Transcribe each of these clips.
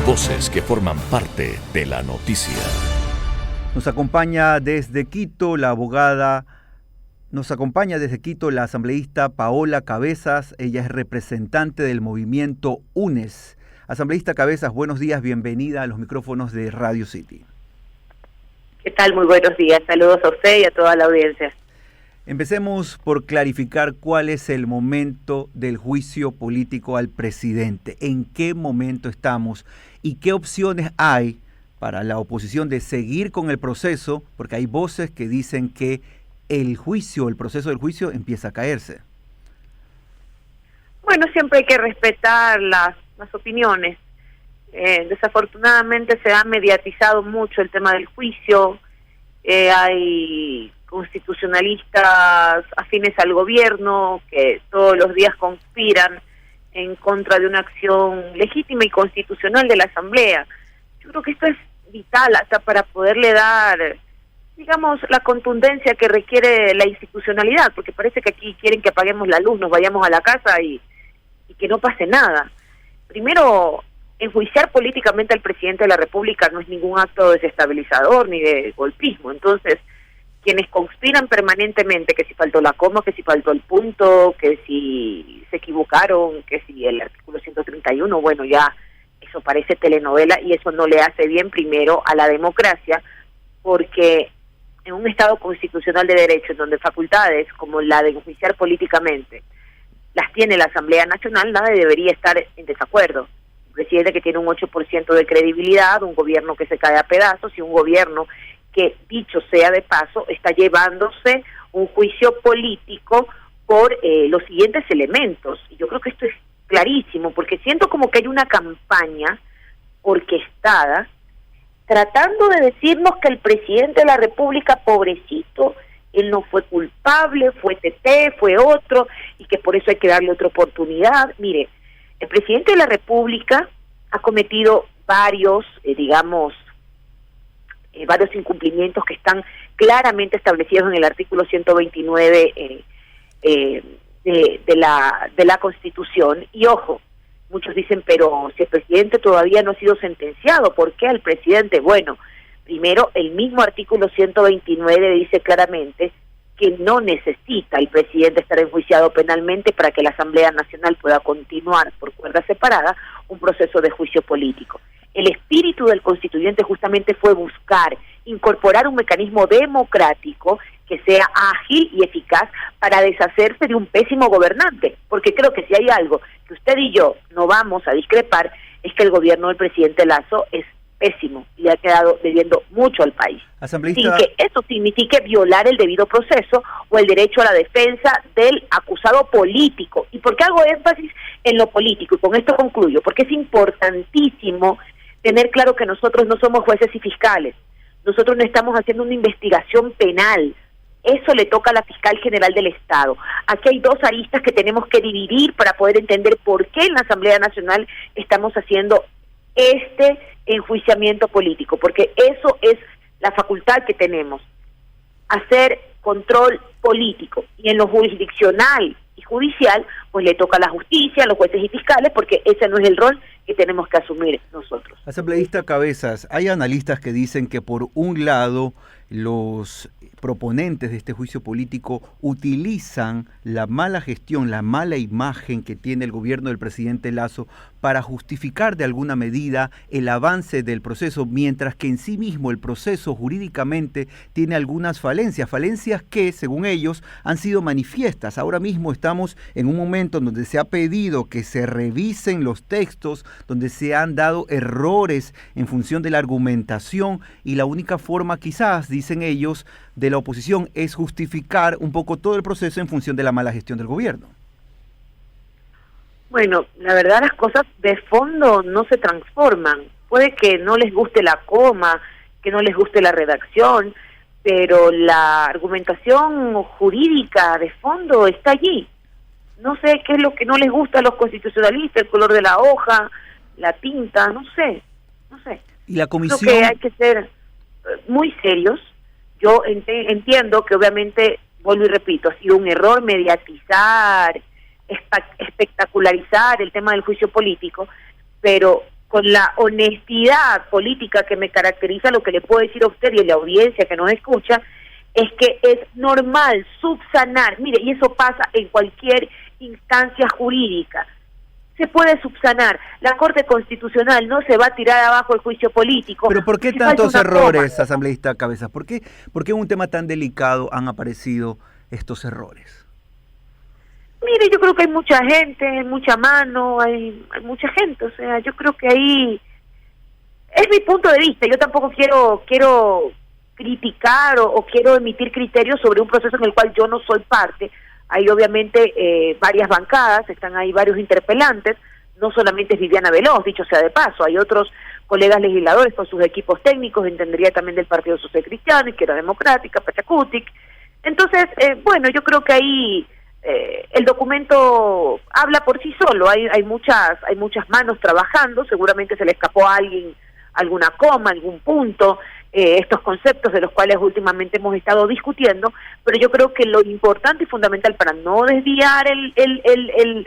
Voces que forman parte de la noticia. Nos acompaña desde Quito la asambleísta Paola Cabezas. Ella es representante del movimiento UNES. Asambleísta Cabezas, buenos días, bienvenida a los micrófonos de Radio City. ¿Qué tal? Muy buenos días. Saludos a usted y a toda la audiencia. Empecemos por clarificar cuál es el momento del juicio político al presidente. ¿En qué momento estamos? ¿Y qué opciones hay para la oposición de seguir con el proceso? Porque hay voces que dicen que el proceso del juicio empieza a caerse. Bueno, siempre hay que respetar las opiniones. Desafortunadamente se ha mediatizado mucho el tema del juicio. Hay constitucionalistas afines al gobierno que todos los días conspiran en contra de una acción legítima y constitucional de la Asamblea. Yo creo que esto es vital hasta para poderle dar, digamos, la contundencia que requiere la institucionalidad, porque parece que aquí quieren que apaguemos la luz, nos vayamos a la casa y que no pase nada. Primero, enjuiciar políticamente al presidente de la República no es ningún acto desestabilizador ni de golpismo. Entonces, quienes conspiran permanentemente que si faltó la coma, que si faltó el punto, que si se equivocaron, que si el artículo 131, bueno, ya eso parece telenovela y eso no le hace bien primero a la democracia, porque en un Estado constitucional de derecho en donde facultades como la de enjuiciar políticamente las tiene la Asamblea Nacional, nadie debería estar en desacuerdo. Un presidente que tiene un 8% de credibilidad, un gobierno que se cae a pedazos y un gobierno que, dicho sea de paso, está llevándose un juicio político por los siguientes elementos. Y yo creo que esto es clarísimo, porque siento como que hay una campaña orquestada tratando de decirnos que el presidente de la República, pobrecito, él no fue culpable, fue TT, fue otro, y que por eso hay que darle otra oportunidad. Mire, el presidente de la República ha cometido varios incumplimientos que están claramente establecidos en el artículo 129 de la Constitución. Y ojo, muchos dicen, pero si el presidente todavía no ha sido sentenciado, ¿por qué al presidente? Bueno, primero, el mismo artículo 129 dice claramente que no necesita el presidente estar enjuiciado penalmente para que la Asamblea Nacional pueda continuar por cuerda separada un proceso de juicio político. El espíritu del constituyente justamente fue buscar incorporar un mecanismo democrático que sea ágil y eficaz para deshacerse de un pésimo gobernante, porque creo que si hay algo que usted y yo no vamos a discrepar es que el gobierno del presidente Lasso es pésimo y le ha quedado debiendo mucho al país, sin que eso signifique violar el debido proceso o el derecho a la defensa del acusado político. ¿Y por qué hago énfasis en lo político? Y con esto concluyo, porque es importantísimo tener claro que nosotros no somos jueces y fiscales, nosotros no estamos haciendo una investigación penal, eso le toca a la Fiscal General del Estado. Aquí hay dos aristas que tenemos que dividir para poder entender por qué en la Asamblea Nacional estamos haciendo este enjuiciamiento político, porque eso es la facultad que tenemos, hacer control político, y en lo jurisdiccional y judicial, pues le toca a la justicia, a los jueces y fiscales, porque ese no es el rol que tenemos que asumir nosotros. Asambleísta Cabezas, hay analistas que dicen que por un lado los proponentes de este juicio político utilizan la mala gestión, la mala imagen que tiene el gobierno del presidente Lasso para justificar de alguna medida el avance del proceso, mientras que en sí mismo el proceso jurídicamente tiene algunas falencias que, según ellos, han sido manifiestas. Ahora mismo estamos en un momento en donde se ha pedido que se revisen los textos, donde se han dado errores en función de la argumentación, y la única forma, quizás, dicen ellos, de la oposición es justificar un poco todo el proceso en función de la mala gestión del gobierno. Bueno, la verdad las cosas de fondo no se transforman. Puede que no les guste la coma, que no les guste la redacción, pero la argumentación jurídica de fondo está allí. No sé qué es lo que no les gusta a los constitucionalistas, el color de la hoja, la tinta, no sé. Y la comisión... Creo que hay que ser muy serios. Yo entiendo que obviamente, vuelvo y repito, ha sido un error mediatizar, espectacularizar el tema del juicio político, pero con la honestidad política que me caracteriza, lo que le puedo decir a usted y a la audiencia que nos escucha, es que es normal subsanar, mire, y eso pasa en cualquier instancia jurídica, se puede subsanar. La Corte Constitucional no se va a tirar abajo el juicio político. Pero ¿por qué tantos errores, asambleísta Cabezas? ¿Por qué en un tema tan delicado han aparecido estos errores? Mire, yo creo que hay mucha gente, hay mucha mano, hay mucha gente, o sea, yo creo que ahí es mi punto de vista. Yo tampoco quiero criticar o quiero emitir criterios sobre un proceso en el cual yo no soy parte. Hay obviamente varias bancadas, están ahí varios interpelantes, no solamente es Viviana Veloz, dicho sea de paso, hay otros colegas legisladores con sus equipos técnicos, entendería también del Partido Social Cristiano, Izquierda Democrática, Pachacutic. Entonces, bueno, yo creo que ahí el documento habla por sí solo, hay muchas manos trabajando, seguramente se le escapó a alguien alguna coma, algún punto, estos conceptos de los cuales últimamente hemos estado discutiendo, pero yo creo que lo importante y fundamental para no desviar el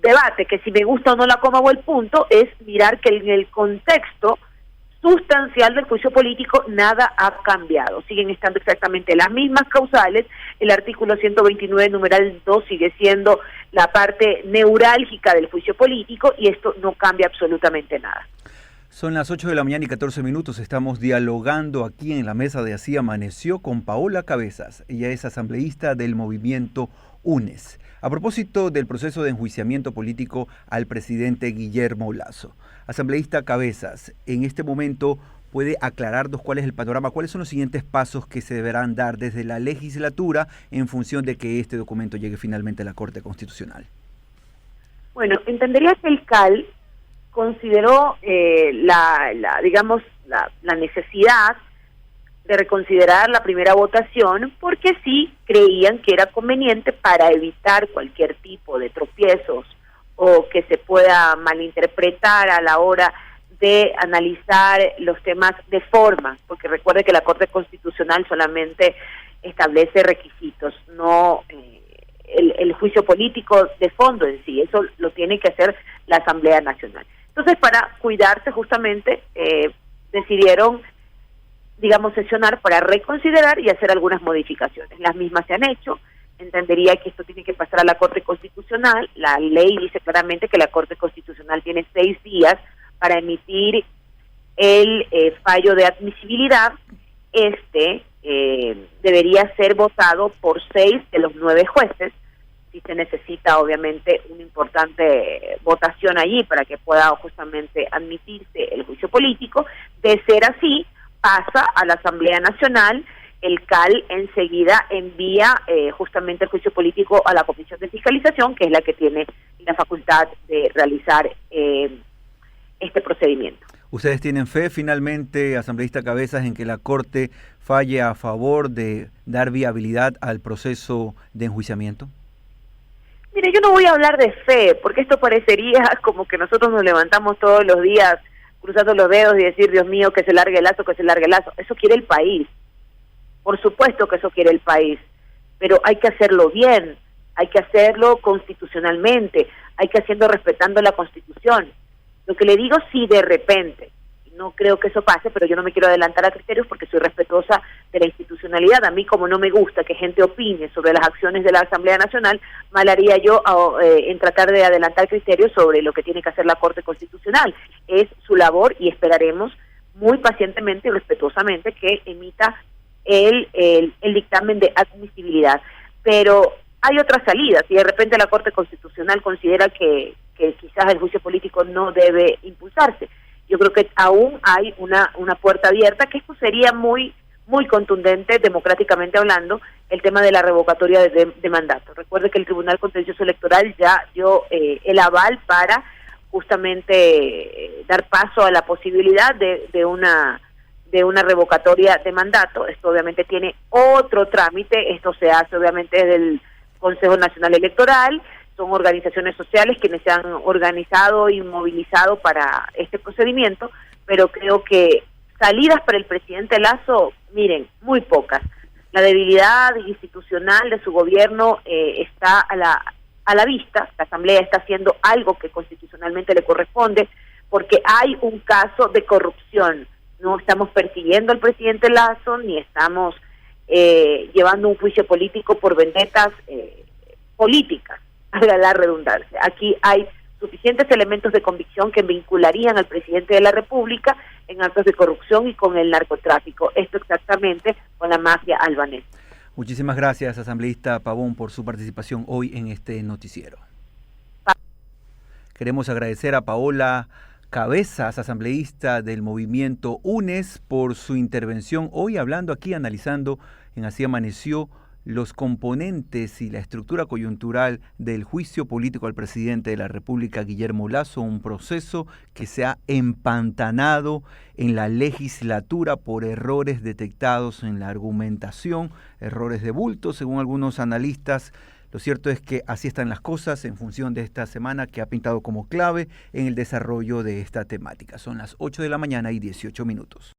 debate, que si me gusta o no la coma o el punto, es mirar que en el contexto sustancial del juicio político nada ha cambiado, siguen estando exactamente las mismas causales, el artículo 129 numeral 2 sigue siendo la parte neurálgica del juicio político y esto no cambia absolutamente nada. Son las 8 de la mañana y 14 minutos, estamos dialogando aquí en la mesa de Así Amaneció con Paola Cabezas, ella es asambleísta del movimiento UNES. A propósito del proceso de enjuiciamiento político al presidente Guillermo Lasso. Asambleísta Cabezas, en este momento puede aclararnos cuál es el panorama, cuáles son los siguientes pasos que se deberán dar desde la legislatura en función de que este documento llegue finalmente a la Corte Constitucional. Bueno, entendería que el CAL consideró la necesidad de reconsiderar la primera votación porque sí creían que era conveniente para evitar cualquier tipo de tropiezos o que se pueda malinterpretar a la hora de analizar los temas de forma, porque recuerde que la Corte Constitucional solamente establece requisitos, no el juicio político de fondo en sí, eso lo tiene que hacer la Asamblea Nacional. Entonces, para cuidarse justamente, decidieron, sesionar para reconsiderar y hacer algunas modificaciones. Las mismas se han hecho, entendería que esto tiene que pasar a la Corte Constitucional, la ley dice claramente que la Corte Constitucional tiene 6 días para emitir el fallo de admisibilidad, debería ser votado por 6 de los 9 jueces, si se necesita obviamente una importante votación allí para que pueda justamente admitirse el juicio político. De ser así, pasa a la Asamblea Nacional, el CAL enseguida envía justamente el juicio político a la Comisión de Fiscalización, que es la que tiene la facultad de realizar este procedimiento. ¿Ustedes tienen fe finalmente, asambleísta Cabezas, en que la Corte falle a favor de dar viabilidad al proceso de enjuiciamiento? Mire, yo no voy a hablar de fe, porque esto parecería como que nosotros nos levantamos todos los días cruzando los dedos y decir, Dios mío, que se largue el lazo, que se largue el lazo. Eso quiere el país. Por supuesto que eso quiere el país, pero hay que hacerlo bien, hay que hacerlo constitucionalmente, hay que hacerlo respetando la Constitución. Lo que le digo, si de repente, no creo que eso pase, pero yo no me quiero adelantar a criterios porque soy respetuosa de la institucionalidad. A mí, como no me gusta que gente opine sobre las acciones de la Asamblea Nacional, mal haría yo en tratar de adelantar criterios sobre lo que tiene que hacer la Corte Constitucional. Es su labor y esperaremos muy pacientemente y respetuosamente que emita el dictamen de admisibilidad. Pero hay otras salidas. Si de repente la Corte Constitucional considera que quizás el juicio político no debe impulsarse, yo creo que aún hay una puerta abierta, que esto sería muy contundente, democráticamente hablando, el tema de la revocatoria de mandato. Recuerde que el Tribunal Contencioso Electoral ya dio el aval para justamente dar paso a la posibilidad de una revocatoria de mandato. Esto obviamente tiene otro trámite, esto se hace obviamente desde el Consejo Nacional Electoral, son organizaciones sociales quienes se han organizado y movilizado para este procedimiento, pero creo que salidas para el presidente Lasso, miren, muy pocas. La debilidad institucional de su gobierno está a a la vista. La Asamblea está haciendo algo que constitucionalmente le corresponde, porque hay un caso de corrupción. No estamos persiguiendo al presidente Lasso, ni estamos llevando un juicio político por vendetas políticas, haga la redundancia. Aquí hay suficientes elementos de convicción que vincularían al presidente de la República en actos de corrupción y con el narcotráfico. Esto exactamente con la mafia albanesa. Muchísimas gracias, asambleísta Pavón, por su participación hoy en este noticiero. Queremos agradecer a Paola Cabezas, asambleísta del movimiento UNES, por su intervención hoy hablando aquí, analizando en Así Amaneció los componentes y la estructura coyuntural del juicio político al presidente de la República, Guillermo Lasso, un proceso que se ha empantanado en la legislatura por errores detectados en la argumentación, errores de bulto, según algunos analistas. Lo cierto es que así están las cosas en función de esta semana que ha pintado como clave en el desarrollo de esta temática. Son las 8 de la mañana y 18 minutos.